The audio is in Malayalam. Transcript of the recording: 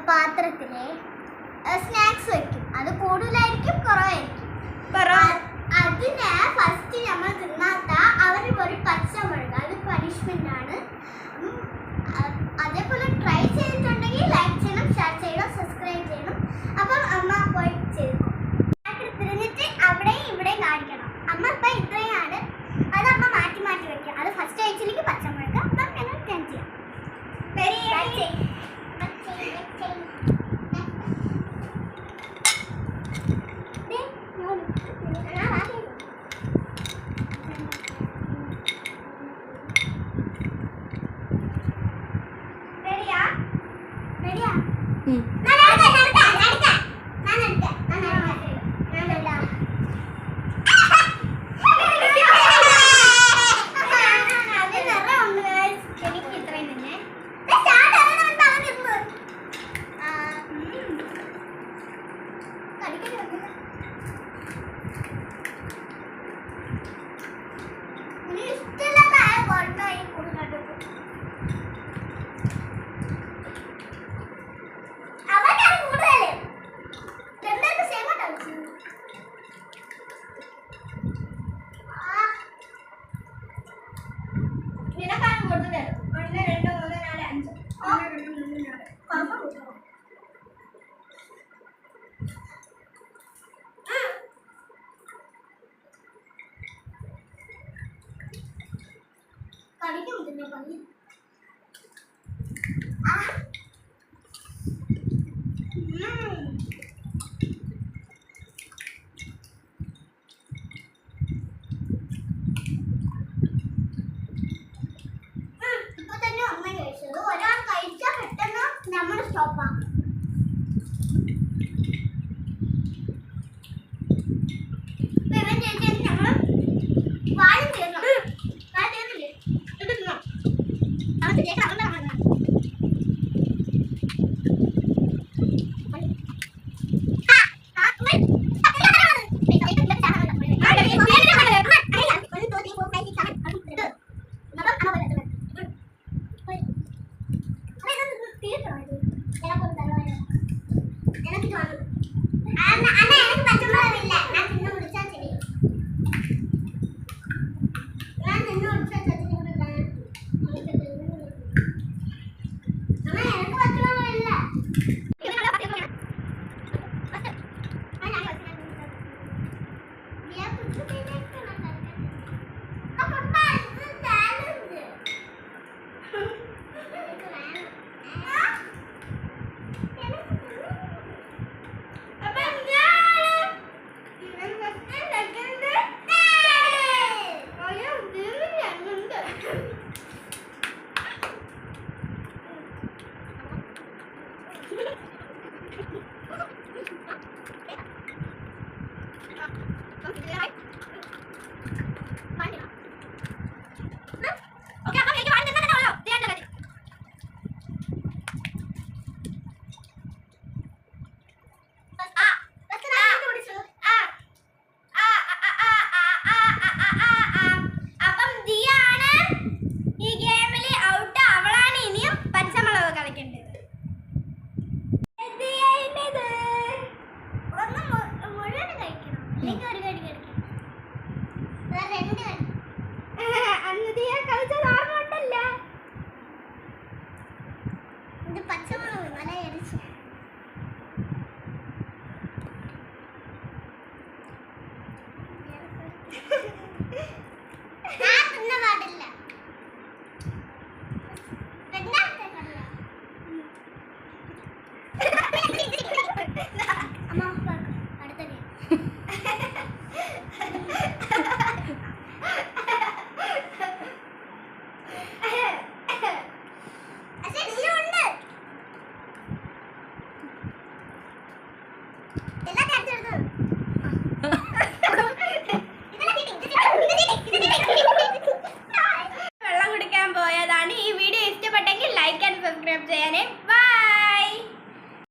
പാത്രത്തില് സ്നാക്സ് വെക്കും. അത് കൂടുതലായിരിക്കും കുറവായിരിക്കും. അതിന് ഫസ്റ്റ് നമ്മൾ തിന്നാത്ത അവർ ഒരു പച്ചമുളക്, അത് പണിഷ്മെന്റ് ആണ്. അതേപോലെ ട്രൈ ചെയ്തിട്ടുണ്ടെങ്കിൽ ലൈക്ക് ചെയ്യണം, ഷെയർ ചെയ്യണം, സബ്സ്ക്രൈബ് ചെയ്യണം. അപ്പം അമ്മ പോയി ചെയ്തു തിരിഞ്ഞിട്ട് അവിടെയും ഇവിടെയും കാണിക്കണം. അമ്മ ഇപ്പം ഇത്രയാണ്, അത് അമ്മ മാറ്റി മാറ്റി വെക്കുക. അത് ഫസ്റ്റ് കഴിച്ചില്ലെങ്കിൽ പച്ചമുളക് അപ്പം ഞങ്ങൾ ടേൺ ചെയ്യാം. ഒരാൾ കഴിച്ചാൽ പെട്ടെന്ന് നമ്മൾ സ്റ്റോപ്പാണ്. വായും തീർന്നു. തീർന്നില്ലേ? അവർക്ക് കേൾക്കണം. പച്ചമുളക് നല്ല എരിച്ചു